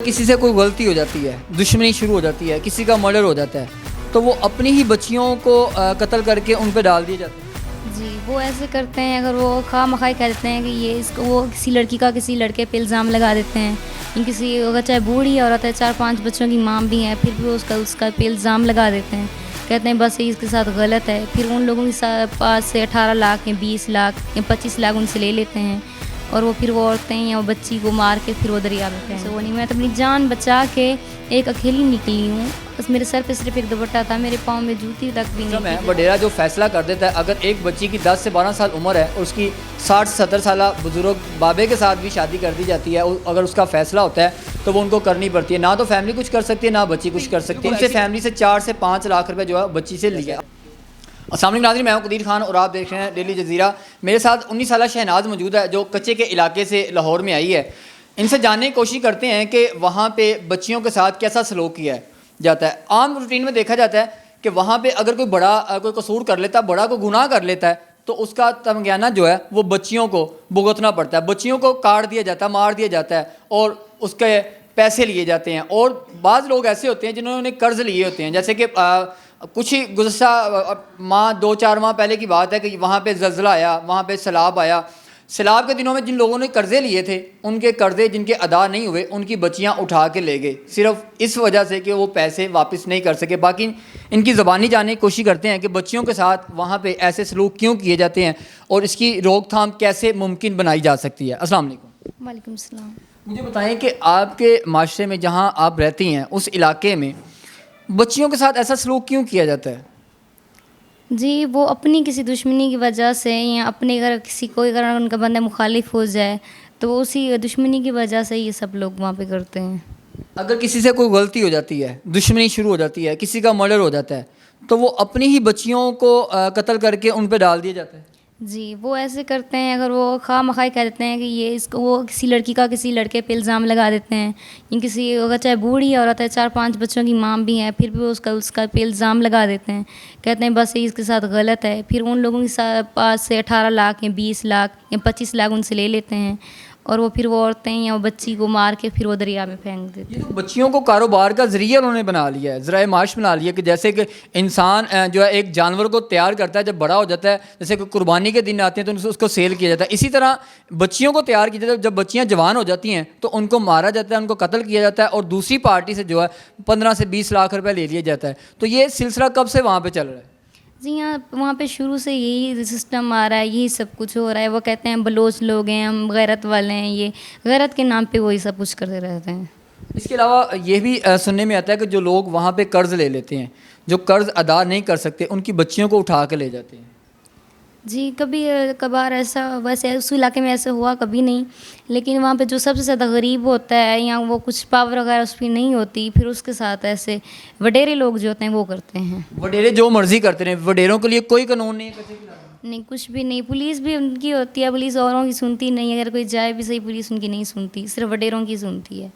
किसी से कोई गलती हो जाती है, दुश्मनी शुरू हो जाती है, किसी का मर्डर हो जाता है, तो वो अपनी ही बच्चियों को कत्ल करके उन पे डाल दिए जाते हैं। जी, वो ऐसे करते हैं। अगर वो खामखाई कह देते हैं कि ये इसको, वो किसी लड़की का किसी लड़के पे इल्ज़ाम लगा देते हैं। किसी अगर चाहे बूढ़ी औरत है, 4-5 बच्चों की माँ भी है, फिर भी उसका पे इल्ज़ाम लगा देते हैं। कहते हैं बस ये इसके साथ गलत है। फिर उन लोगों के पास से 18 लाख या 20 लाख या 25 लाख उनसे ले लेते हैं, और वो फिर वो औरतें या वो बच्ची को मार के फिर वो दरिया में फेंक। वो नहीं, मैं तो अपनी जान बचा के एक अकेली निकली हूँ। बस मेरे सर पे सिर्फ एक दुपट्टा था, मेरे पाँव में जूती तक भी नहीं थी। वडेरा जो फैसला कर देता है, अगर एक बच्ची की 10 से 12 साल उम्र है और उसकी 60-70 साल बुजुर्ग बाबे के साथ भी शादी कर दी जाती है, अगर उसका फैसला होता है तो वो उनको करनी पड़ती है। ना तो फैमिली कुछ कर सकती है, ना बच्ची कुछ कर सकती है। उनसे फैमिली से 4 से 5 लाख रुपए जो है बच्ची से लिया। अस्सलाम वालेकुम नाज़रीन, मैं हूं कदीर खान और आप देख रहे हैं डेली जजीरा। मेरे साथ 19 साला शहनाज मौजूद है जो कच्चे के इलाके से लाहौर में आई है। इनसे जानने की कोशिश करते हैं कि वहाँ पे बच्चियों के साथ कैसा सलूक किया जाता है। आम रूटीन में देखा जाता है कि वहाँ पे अगर कोई बड़ा कोई कसूर कर लेता है, बड़ा कोई गुनाह कर लेता है, तो उसका तमगाना जो है वो बच्चियों को भुगतना पड़ता है। बच्चियों को काट दिया जाता है, मार दिया जाता है और उसके पैसे लिए जाते हैं। और बाज़ लोग ऐसे होते हैं जिन्होंने कर्ज़ लिए होते हैं, जैसे कि कुछ ही गुज़श्ता माह 2-4 माह पहले की बात है कि वहाँ पे ज़ल्ज़ला आया, वहाँ पे सैलाब आया। सैलाब के दिनों में जिन लोगों ने कर्ज़े लिए थे, उनके कर्ज़े जिनके अदा नहीं हुए, उनकी बच्चियाँ उठा के ले गए, सिर्फ इस वजह से कि वो पैसे वापस नहीं कर सके। बाकी इनकी ज़बानी जानने की कोशिश करते हैं कि बच्चियों के साथ वहाँ पे ऐसे सलूक क्यों किए जाते हैं और इसकी रोकथाम कैसे मुमकिन बनाई जा सकती है। अस्सलाम वालेकुम। वालेकुम सलाम। मुझे बताएं कि आपके माशरे में जहाँ आप रहती हैं उस इलाके में बच्चियों के साथ ऐसा सलूक क्यों किया जाता है? जी, वो अपनी किसी दुश्मनी की वजह से, या अपने अगर किसी कोई अगर उनका बंदा मुखालिफ हो जाए तो वो उसी दुश्मनी की वजह से ये सब लोग वहाँ पे करते हैं। अगर किसी से कोई गलती हो जाती है, दुश्मनी शुरू हो जाती है, किसी का मर्डर हो जाता है, तो वो अपनी ही बच्चियों को कत्ल करके उन पे डाल दिया जाता है। जी, वो ऐसे करते हैं। अगर वो खामखाई कह देते हैं कि ये इसको, वो किसी लड़की का किसी लड़के पे इल्ज़ाम लगा देते हैं। किसी अगर चाहे बूढ़ी औरत है, 4-5 बच्चों की माँ भी है, फिर भी उसका पे इल्ज़ाम लगा देते हैं। कहते हैं बस ये इसके साथ गलत है। फिर उन लोगों के पास से 18 लाख या 20 लाख या 25 लाख उनसे ले लेते हैं, और वो फिर वो औरतें या वो बच्ची को मार के फिर वो दरिया में फेंक देते हैं। ये तो बच्चियों को कारोबार का ज़रिया उन्होंने बना लिया है, ज़राए माश बना लिया कि जैसे कि इंसान जो है एक जानवर को तैयार करता है, जब बड़ा हो जाता है, जैसे कि कुर्बानी के दिन आते हैं तो उसको सेल किया जाता है, इसी तरह बच्चियों को तैयार किया जाता है। जब बच्चियाँ जवान हो जाती हैं तो उनको मारा जाता है, उनको कत्ल किया जाता है और दूसरी पार्टी से जो है 15 से 20 लाख रुपये ले लिया जाता है। तो ये सिलसिला कब से वहाँ पर चल रहा है? जी हाँ, वहाँ पे शुरू से यही सिस्टम आ रहा है, यही सब कुछ हो रहा है। वो कहते हैं बलोच लोग हैं, हम गैरत वाले हैं, ये गैरत के नाम पे वही सब कुछ करते रहते हैं। इसके अलावा ये भी सुनने में आता है कि जो लोग वहाँ पे कर्ज़ ले लेते हैं, जो कर्ज़ अदा नहीं कर सकते, उनकी बच्चियों को उठा के ले जाते हैं। जी, कभी कभार ऐसा, वैसे उस इलाके में ऐसा हुआ कभी नहीं, लेकिन वहाँ पे जो सबसे ज़्यादा गरीब होता है या वो कुछ पावर वगैरह उस पर नहीं होती, फिर उसके साथ ऐसे वडेरे लोग जो होते हैं वो करते हैं। वडेरे जो मर्जी करते रहे, वडेरों के लिए कोई कानून नहीं है कच्चे के इलाके में? नहीं, कुछ भी नहीं। पुलिस भी उनकी होती है, पुलिस औरों की सुनती नहीं है। अगर कोई जाए भी सही, पुलिस उनकी नहीं सुनती, सिर्फ वडेरों की सुनती है।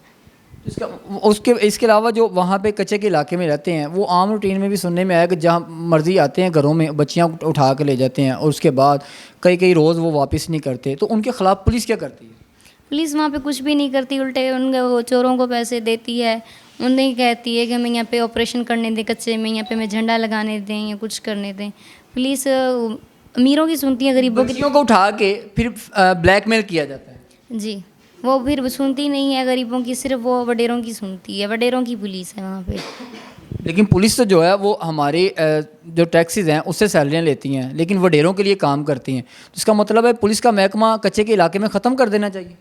इसके अलावा जो वहाँ पे कच्चे के इलाके में रहते हैं, वो आम रूटीन में भी सुनने में आया कि जहाँ मर्जी आते हैं घरों में बच्चियाँ उठा के ले जाते हैं और उसके बाद कई रोज़ वो वापस नहीं करते। तो उनके ख़िलाफ़ पुलिस क्या करती है? पुलिस वहाँ पे कुछ भी नहीं करती, उल्टे उनके वो चोरों को पैसे देती है। उन्हें कहती है कि हमें यहाँ पे ऑपरेशन करने दें कच्चे में, यहाँ पे हमें झंडा लगाने दें या कुछ करने दें। पुलिस अमीरों की सुनती है, गरीबों की बच्चियों को उठा के फिर ब्लैकमेल किया जाता है। जी, वो फिर सुनती नहीं है गरीबों की, सिर्फ वो वडेरों की सुनती है। वडेरों की पुलिस है वहाँ पे। लेकिन पुलिस तो जो है वो हमारे जो टैक्सेस हैं उससे सैलरियाँ लेती हैं, लेकिन वडेरों के लिए काम करती हैं। तो इसका मतलब है पुलिस का महकमा कच्चे के इलाके में ख़त्म कर देना चाहिए।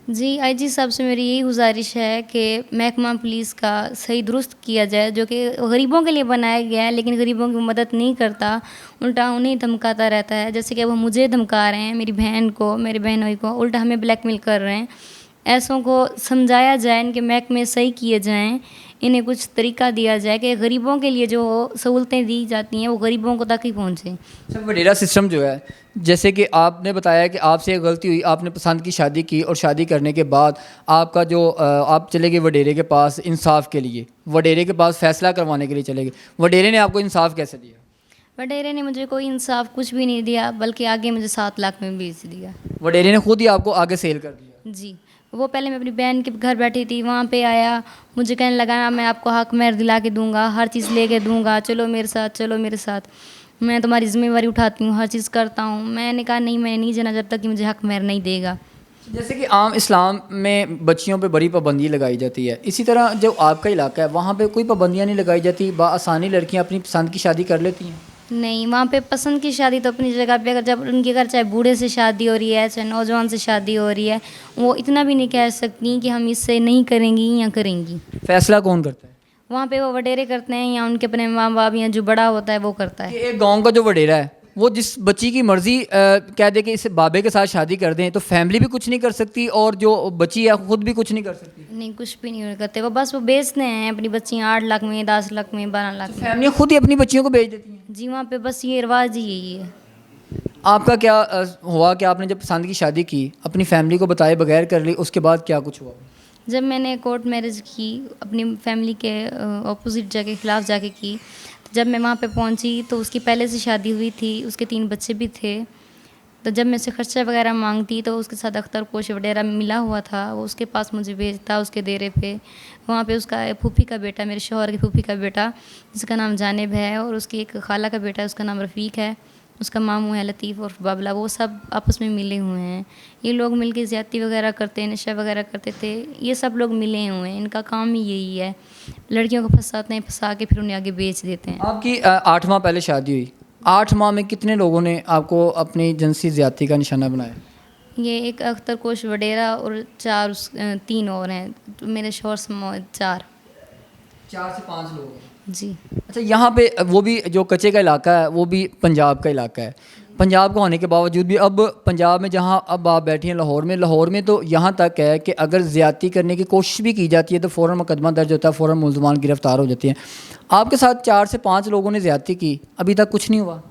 जी, आईजी साहब से मेरी यही गुजारिश है कि महकमा पुलिस का सही दुरुस्त किया जाए, जो कि गरीबों के लिए बनाया गया है, लेकिन गरीबों की मदद नहीं करता, उल्टा उन्हें धमकाता रहता है। जैसे कि वो मुझे धमका रहे हैं, मेरी बहन को, मेरे बहनोई को, उल्टा हमें ब्लैकमेल कर रहे हैं। ऐसों को समझाया जाए, इनके महकमे सही किए जाएँ, इन्हें कुछ तरीका दिया जाए कि गरीबों के लिए जो सहूलतें दी जाती हैं वो गरीबों को तक ही पहुँचे। सर, वडेरा सिस्टम जो है, जैसे कि आपने बताया कि आपसे एक गलती हुई, आपने पसंद की शादी की और शादी करने के बाद आपका जो आप चले गए वडेरे के पास इंसाफ के लिए, वडेरे के पास फ़ैसला करवाने के लिए चले गए। वडेरे ने आपको इंसाफ कैसे दिया? वडेरे ने मुझे कोई इंसाफ कुछ भी नहीं दिया, बल्कि आगे मुझे 7 लाख में बेच दिया। वडेरे ने खुद ही आपको आगे सेल कर दिया? जी, वो पहले मैं अपनी बहन के घर बैठी थी, वहाँ पे आया, मुझे कहने लगा मैं आपको हक महर दिला के दूंगा, हर चीज़ लेके दूंगा, चलो मेरे साथ, चलो मेरे साथ, मैं तुम्हारी ज़िम्मेवारी उठाती हूँ, हर चीज़ करता हूँ। मैंने कहा नहीं, मैं नहीं जाना जब तक कि मुझे हक महर नहीं देगा। जैसे कि आम इस्लाम में बच्चियों पे बड़ी पाबंदी लगाई जाती है, इसी तरह जो आपका इलाका है वहाँ पे कोई पाबंदियाँ नहीं लगाई जाती, बाआसानी लड़कियाँ अपनी पसंद की शादी कर लेती हैं? नहीं, वहाँ पे पसंद की शादी तो अपनी जगह पे, अगर जब उनके घर चाहे बूढ़े से शादी हो रही है, चाहे नौजवान से शादी हो रही है, वो इतना भी नहीं कह सकती कि हम इससे नहीं करेंगी या करेंगी। फैसला कौन करता है? वहाँ पे वो वडेरे करते हैं या उनके अपने माँ बाप या जो बड़ा होता है वो करता है। कि एक गांव का जो वडेरा है वो जिस बच्ची की मर्जी कह दे कि इस बाबे के साथ शादी कर दें, तो फैमिली भी कुछ नहीं कर सकती और जो बच्ची है खुद भी कुछ नहीं कर सकती? नहीं, कुछ भी नहीं करते, वो बस वो बेचते हैं अपनी बच्चियाँ 8 लाख में, 10 लाख में, 12 लाख में। फैमिलियाँ खुद ही अपनी बच्चियों को बेच देती हैं? जी, वहाँ पे बस ये रिवाज ही यही है। आपका क्या हुआ कि आपने जब पसंद की शादी की अपनी फैमिली को बताए बगैर कर ली, उसके बाद क्या कुछ हुआ? जब मैंने कोर्ट मैरिज की अपनी फैमिली के ऑपोजिट जाके, खिलाफ जाके की, तो जब मैं वहाँ पे पहुँची तो उसकी पहले से शादी हुई थी, उसके 3 बच्चे भी थे। तो जब मैं उससे खर्चा वगैरह मांगती तो उसके साथ अख्तर कोश वगैरह मिला हुआ था, वो उसके पास मुझे भेजता उसके डेरे पे। वहाँ पे उसका फूफी का बेटा, मेरे शौहर की फूफी का बेटा, जिसका नाम जानिब है, और उसकी एक खाला का बेटा है, उसका नाम रफ़ीक है, उसका मामू है लतीफ़ और बाबला, वो सब आपस में मिले हुए हैं। ये लोग मिलके ज़्यादती वगैरह करते हैं, नशा वगैरह करते थे, ये सब लोग मिले हुए हैं, इनका काम ही यही है। लड़कियों को फंसाते हैं, फंसा के फिर उन्हें आगे बेच देते हैं। आपकी 8 माह पहले शादी हुई, 8 माह में कितने लोगों ने आपको अपनी जिनसी ज़्यादती का निशाना बनाया? ये एक अख्तर कोश वडेरा और 3 और हैं, तो मेरे शौहर से 4। 4 से 5 लोग। जी। अच्छा, यहाँ पे वो भी जो कच्चे का इलाका है वो भी पंजाब का इलाका है। पंजाब का होने के बावजूद भी अब पंजाब में जहाँ अब आप बैठी हैं लाहौर में तो यहाँ तक है कि अगर ज़्यादती करने की कोशिश भी की जाती है तो फ़ौरन मुकदमा दर्ज होता है, फ़ौरन मुल्ज़मान गिरफ़्तार हो जाते हैं। आपके साथ 4 से 5 लोगों ने ज़्यादती की, अभी तक कुछ नहीं हुआ?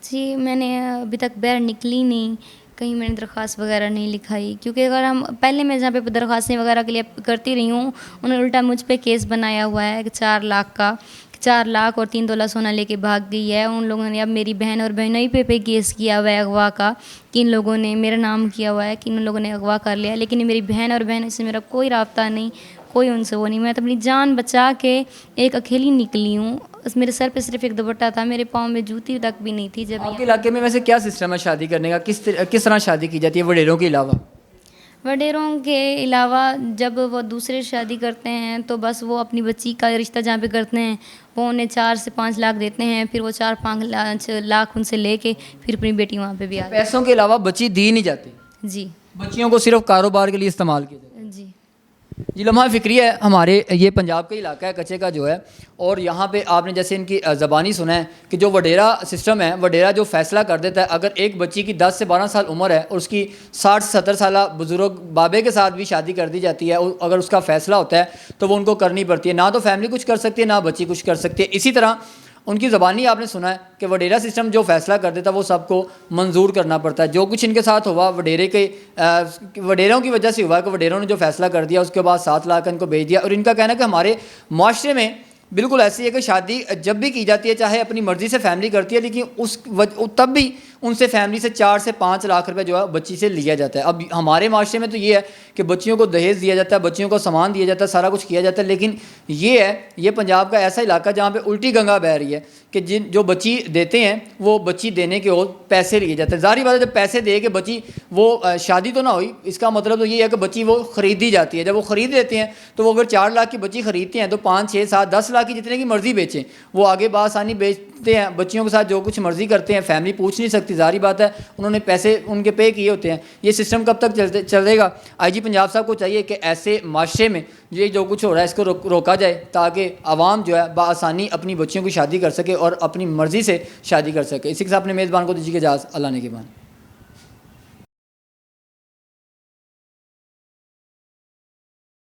जी, मैंने अभी तक बाहर निकली नहीं, कहीं मैंने दरख्वास्त वगैरह नहीं लिखाई, क्योंकि अगर हम पहले मैं जहाँ पे दरख्वास्तें वगैरह के लिए करती रही हूँ, उन्होंने उल्टा मुझ पे केस बनाया हुआ है कि 4 लाख का, 4 लाख और 3 तोला सोना लेके भाग गई है। उन लोगों ने अब मेरी बहन और बहनोई पे केस किया हुआ है अगवा का, कि इन लोगों ने मेरा नाम किया हुआ है कि इन लोगों ने अगवा कर लिया, लेकिन मेरी बहन और बहन से मेरा कोई राब्ता नहीं, कोई उनसे वो नहीं। मैं तो अपनी जान बचा के एक अकेली निकली हूँ। मेरे सर पे सिर्फ एक दुपट्टा था, मेरे पाँव में जूती तक भी नहीं थी। जब आपके इलाके में वैसे क्या सिस्टम है शादी करने का, किस तरह शादी की जाती है वडेरों के अलावा? वडेरों के अलावा जब वो दूसरे शादी करते हैं तो बस वो अपनी बच्ची का रिश्ता जहाँ पे करते हैं वो उन्हें 4 से 5 लाख देते हैं, फिर वो 4-5 लाख उनसे लेके फिर अपनी बेटी वहाँ पे भी आ पैसों के अलावा बच्ची दी नहीं जाती, जी। बच्चियों को सिर्फ कारोबार के लिए इस्तेमाल किया जाता है। जी। जी, लम्हा फ़िक्री है हमारे, ये पंजाब का इलाका है कच्चे का जो है, और यहाँ पे आपने जैसे इनकी ज़बानी सुना है कि जो वडेरा सिस्टम है, वडेरा जो फ़ैसला कर देता है अगर एक बच्ची की 10 से 12 साल उम्र है और उसकी 60-70 साल बुज़ुर्ग बाबे के साथ भी शादी कर दी जाती है, अगर उसका फ़ैसला होता है तो वो उनको करनी पड़ती है, ना तो फैमिली कुछ कर सकती है ना बच्ची कुछ कर सकती है। इसी तरह उनकी ज़बानी आपने सुना है कि वडेरा सिस्टम जो फ़ैसला कर देता है वो सबको मंजूर करना पड़ता है। जो कुछ इनके साथ हुआ वडेरों की वजह से हुआ कि वडेरों ने जो फ़ैसला कर दिया उसके बाद 7 लाख इनको भेज दिया। और इनका कहना है कि हमारे माशरे में बिल्कुल ऐसी है कि शादी जब भी की जाती है चाहे अपनी मर्ज़ी से फैमिली करती है, लेकिन तब भी उनसे फैमिली से 4 से 5 लाख रुपए जो है बच्ची से लिया जाता है। अब हमारे माशरे में तो ये है कि बच्चियों को दहेज दिया जाता है, बच्चियों को सामान दिया जाता है, सारा कुछ किया जाता है, लेकिन ये पंजाब का ऐसा इलाका जहाँ पे उल्टी गंगा बह रही है कि जो बच्ची देते हैं वो बच्ची देने के और पैसे लिए जाते हैं। ज़ाहिर बात है जब पैसे दे के बच्ची वो शादी तो ना हुई, इसका मतलब तो ये है कि बच्ची वो ख़रीदी जाती है। जब वो ख़रीद लेते हैं तो वो अगर 4 लाख की बच्ची ख़रीदते हैं तो 5, 6, 7, 10 लाख की जितने की मर्ज़ी बेचें, वो आगे बासानी बेचते हैं, बच्चियों के साथ जो कुछ मर्ज़ी करते हैं, फैमिली पूछ नहीं सकती। ज़ाहिर बात है उन्होंने पैसे उनके पे किए होते हैं। ये सिस्टम कब तक चलेगा? IG पंजाब साहब को चाहिए कि ऐसे माशरे में ये जो कुछ हो रहा है इसको रोका जाए ताकि आवाम जो है बआसानी अपनी बच्चियों की शादी कर सके और अपनी मर्ज़ी से शादी कर सके। इसी के साथ अपने मेज़बान को दीजिए इजाज़त। अल्लाह ने के बाद।